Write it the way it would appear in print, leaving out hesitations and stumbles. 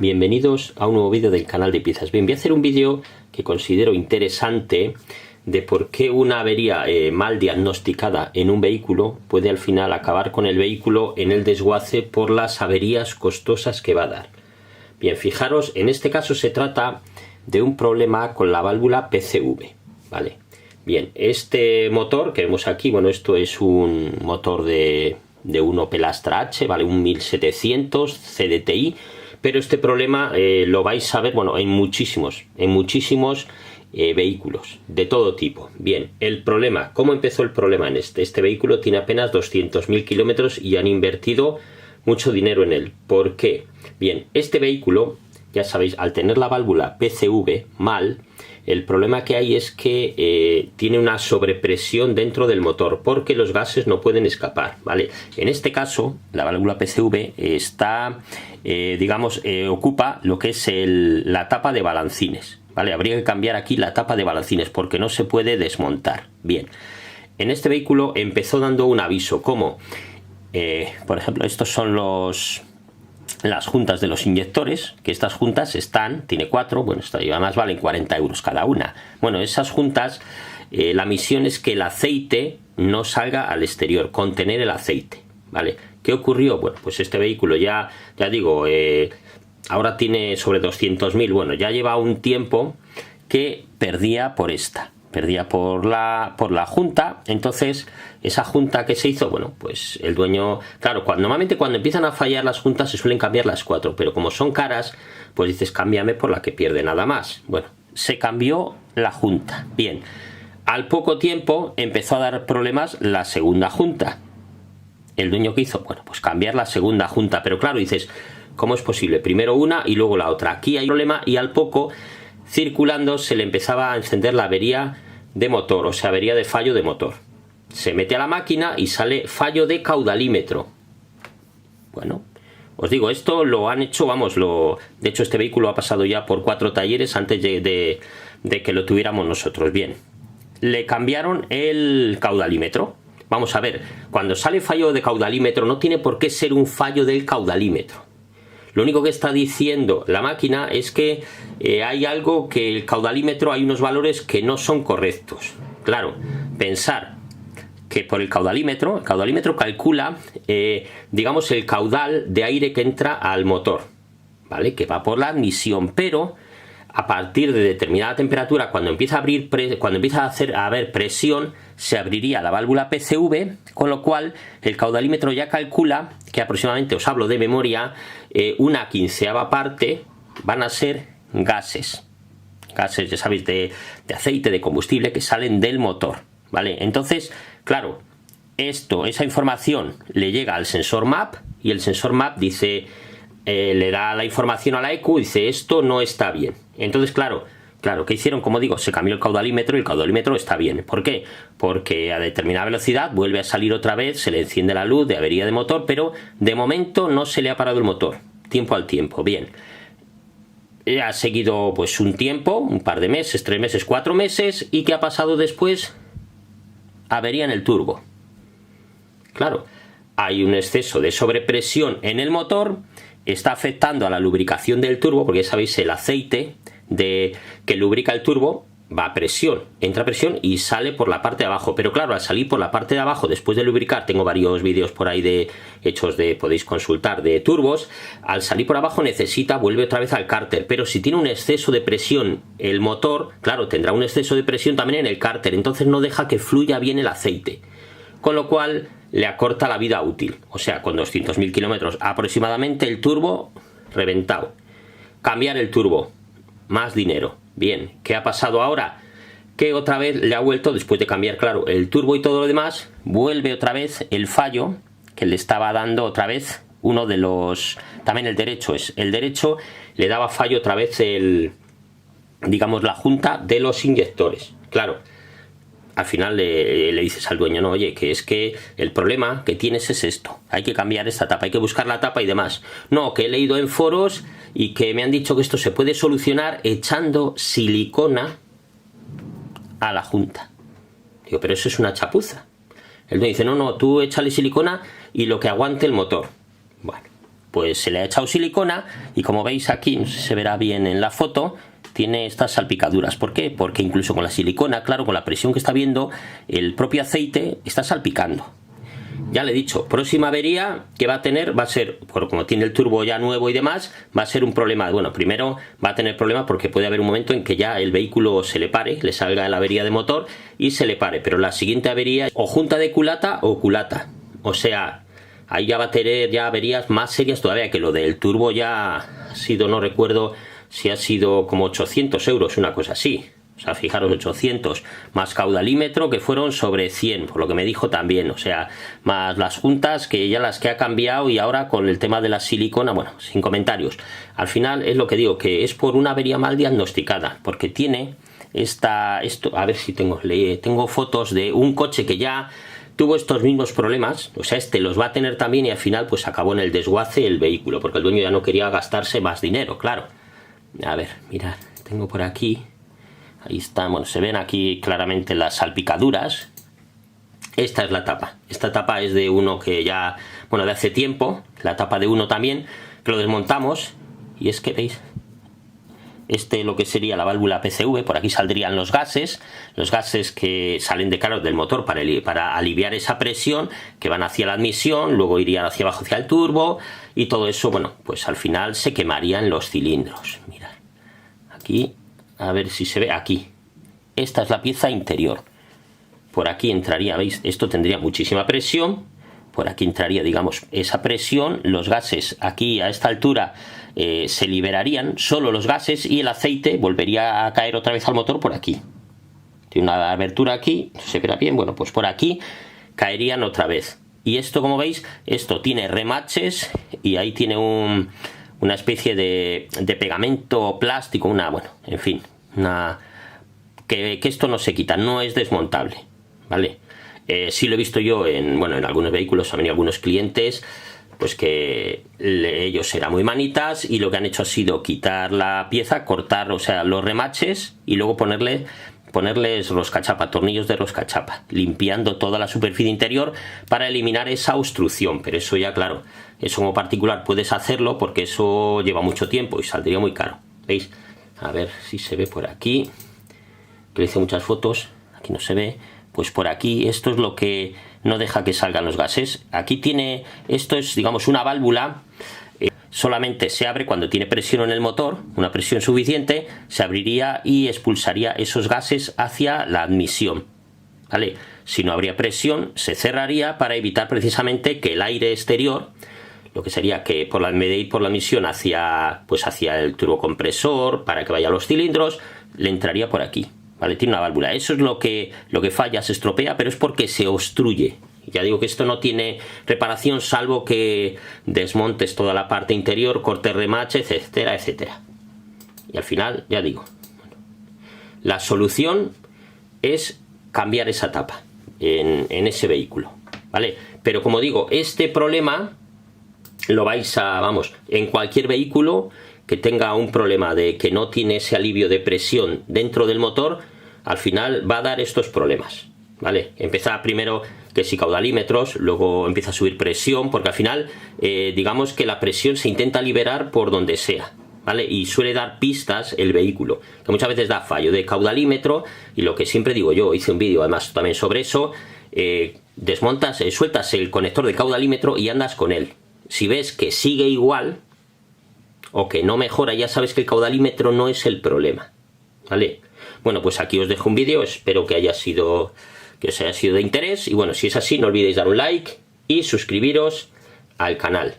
Bienvenidos a un nuevo vídeo del canal de piezas. Bien, voy a hacer un vídeo que considero interesante de por qué una avería mal diagnosticada en un vehículo puede al final acabar con el vehículo en el desguace por las averías costosas que va a dar. Bien, fijaros, en este caso se trata de un problema con la válvula PCV, ¿vale? Bien, este motor que vemos aquí, bueno, esto es un motor de un Opel Astra H, ¿vale? Un 1700 CDTI. Pero este problema lo vais a ver, bueno, en muchísimos vehículos de todo tipo. Bien, el problema, ¿cómo empezó el problema en este? Este vehículo tiene apenas 200.000 kilómetros y han invertido mucho dinero en él. ¿Por qué? Bien, este vehículo, ya sabéis, al tener la válvula PCV mal, el problema que hay es que tiene una sobrepresión dentro del motor porque los gases no pueden escapar, ¿vale? En este caso, la válvula PCV está, ocupa lo que es la tapa de balancines, ¿vale? Habría que cambiar aquí la tapa de balancines porque no se puede desmontar. Bien, en este vehículo empezó dando un aviso como, por ejemplo, estos son las juntas de los inyectores, que estas juntas tiene 4, bueno, además valen 40 euros cada una. Bueno, esas juntas, la misión es que el aceite no salga al exterior, contener el aceite, ¿vale? ¿Qué ocurrió? Bueno, pues este vehículo ya digo, ahora tiene sobre 200.000, bueno, ya lleva un tiempo que perdía por la junta. Entonces esa junta que se hizo, bueno, pues el dueño, claro, normalmente cuando empiezan a fallar las juntas se suelen cambiar las 4, pero como son caras, pues dices cámbiame por la que pierde nada más. Bueno, se cambió la junta. Bien, al poco tiempo empezó a dar problemas la segunda junta. El dueño, ¿qué hizo? Bueno, pues cambiar la segunda junta, pero claro, dices, ¿cómo es posible? Primero una y luego la otra. Aquí hay un problema y al poco, circulando, se le empezaba a encender la avería de motor, o sea, avería de fallo de motor. Se mete a la máquina y sale fallo de caudalímetro. Bueno, os digo, esto lo han hecho, de hecho este vehículo ha pasado ya por 4 talleres antes de que lo tuviéramos nosotros. Bien, le cambiaron el caudalímetro. Vamos a ver, cuando sale fallo de caudalímetro no tiene por qué ser un fallo del caudalímetro. Lo único que está diciendo la máquina es que hay algo que el caudalímetro, hay unos valores que no son correctos. Claro, pensar que por el caudalímetro calcula, digamos, el caudal de aire que entra al motor, ¿vale? Que va por la admisión, pero a partir de determinada temperatura, cuando empieza a haber presión, se abriría la válvula PCV, con lo cual el caudalímetro ya calcula que aproximadamente, os hablo de memoria, una 1/15 parte van a ser gases, ya sabéis, de aceite, de combustible que salen del motor, ¿vale? Entonces, claro, esa información le llega al sensor MAP y el sensor MAP dice, le da la información a la ECU y dice, esto no está bien. Entonces, claro, ¿qué hicieron? Como digo, se cambió el caudalímetro y el caudalímetro está bien. ¿Por qué? Porque a determinada velocidad vuelve a salir otra vez, se le enciende la luz de avería de motor, pero de momento no se le ha parado el motor, tiempo al tiempo. Bien, ha seguido pues un tiempo, un par de meses, 3 meses, 4 meses, ¿y qué ha pasado después? Avería en el turbo. Claro, hay un exceso de sobrepresión en el motor, está afectando a la lubricación del turbo, porque ya sabéis, el aceite que lubrica el turbo va a presión, entra a presión y sale por la parte de abajo. Pero claro, al salir por la parte de abajo después de lubricar, tengo varios vídeos por ahí podéis consultar, de turbos, al salir por abajo vuelve otra vez al cárter. Pero si tiene un exceso de presión el motor, claro, tendrá un exceso de presión también en el cárter, entonces no deja que fluya bien el aceite, con lo cual le acorta la vida útil. O sea, con 200.000 kilómetros aproximadamente, el turbo reventado. Cambiar el turbo, más dinero. Bien, ¿qué ha pasado ahora? Que otra vez le ha vuelto, después de cambiar, claro, el turbo y todo lo demás, vuelve otra vez el fallo que le estaba dando otra vez uno de los, también el derecho le daba fallo otra vez la junta de los inyectores. Claro, al final le dices al dueño, no, oye, que es que el problema que tienes es esto, hay que cambiar esta tapa, hay que buscar la tapa y demás. No, que he leído en foros y que me han dicho que esto se puede solucionar echando silicona a la junta. Digo, pero eso es una chapuza. El dueño dice, no, tú échale silicona y lo que aguante el motor. Bueno, pues se le ha echado silicona y como veis aquí, no sé si se verá bien en la foto, tiene estas salpicaduras. ¿Por qué? Porque incluso con la silicona, claro, con la presión que está viendo, el propio aceite está salpicando. Ya le he dicho, próxima avería que va a tener va a ser, como tiene el turbo ya nuevo y demás, va a ser un problema. Bueno, primero va a tener problemas porque puede haber un momento en que ya el vehículo se le pare, le salga la avería de motor y se le pare. Pero la siguiente avería o junta de culata o culata. O sea, ahí ya va a tener ya averías más serias todavía, que lo del turbo ya ha sido, no recuerdo si ha sido como 800 euros, una cosa así. O sea, fijaros, 800 más caudalímetro, que fueron sobre 100, por lo que me dijo también. O sea, más las juntas, que ya las que ha cambiado, y ahora con el tema de la silicona, bueno, sin comentarios. Al final es lo que digo, que es por una avería mal diagnosticada, porque tiene esto, a ver si tengo fotos de un coche que ya tuvo estos mismos problemas. O sea, este los va a tener también y al final pues acabó en el desguace el vehículo, porque el dueño ya no quería gastarse más dinero, claro. A ver, mirad, tengo por aquí... Ahí está, bueno, se ven aquí claramente las salpicaduras. Esta es la tapa. Esta tapa es de uno que ya, bueno, de hace tiempo. La tapa de uno también, que lo desmontamos. Y es que, ¿veis? Lo que sería la válvula PCV, por aquí saldrían los gases que salen de carros del motor para aliviar esa presión, que van hacia la admisión, luego irían hacia abajo hacia el turbo, y todo eso, bueno, pues al final se quemarían los cilindros. Mirad, aquí... A ver si se ve aquí. Esta es la pieza interior. Por aquí entraría, ¿veis? Esto tendría muchísima presión. Por aquí entraría, digamos, esa presión. Los gases aquí a esta altura se liberarían, solo los gases, y el aceite volvería a caer otra vez al motor por aquí. Tiene una abertura aquí, se verá bien. Bueno, pues por aquí caerían otra vez. Y esto, como veis, esto tiene remaches y ahí tiene una especie de pegamento plástico, bueno, en fin, que esto no se quita, no es desmontable, ¿vale? Sí lo he visto yo en algunos vehículos, han venido algunos clientes, pues que ellos eran muy manitas y lo que han hecho ha sido quitar la pieza, cortar, o sea, los remaches y luego ponerles roscachapa, tornillos de roscachapa, limpiando toda la superficie interior para eliminar esa obstrucción. Pero eso ya, claro, eso como particular puedes hacerlo porque eso lleva mucho tiempo y saldría muy caro. ¿Veis? A ver si se ve por aquí, que le hice muchas fotos, aquí no se ve. Pues por aquí, esto es lo que no deja que salgan los gases. Aquí tiene, esto es, digamos, una válvula. Solamente se abre cuando tiene presión en el motor, una presión suficiente, se abriría y expulsaría esos gases hacia la admisión, ¿vale? Si no habría presión, se cerraría para evitar precisamente que el aire exterior, lo que sería que en vez de ir por la admisión hacia el turbocompresor, para que vaya a los cilindros, le entraría por aquí, ¿vale? Tiene una válvula. Eso es lo que falla, se estropea, pero es porque se obstruye. Ya digo que esto no tiene reparación salvo que desmontes toda la parte interior, cortes remaches, etcétera, etcétera. Y al final, ya digo, la solución es cambiar esa tapa en ese vehículo, ¿vale? Pero como digo, este problema lo vais a, en cualquier vehículo que tenga un problema de que no tiene ese alivio de presión dentro del motor, al final va a dar estos problemas, ¿vale? Empieza primero que si caudalímetros, luego empieza a subir presión, porque al final digamos que la presión se intenta liberar por donde sea, ¿vale? Y suele dar pistas el vehículo, que muchas veces da fallo de caudalímetro, y lo que siempre digo yo, hice un vídeo además también sobre eso, desmontas, sueltas el conector de caudalímetro y andas con él. Si ves que sigue igual o que no mejora, ya sabes que el caudalímetro no es el problema, ¿vale? Bueno, pues aquí os dejo un vídeo, espero que os haya sido de interés, y bueno, si es así, no olvidéis dar un like y suscribiros al canal.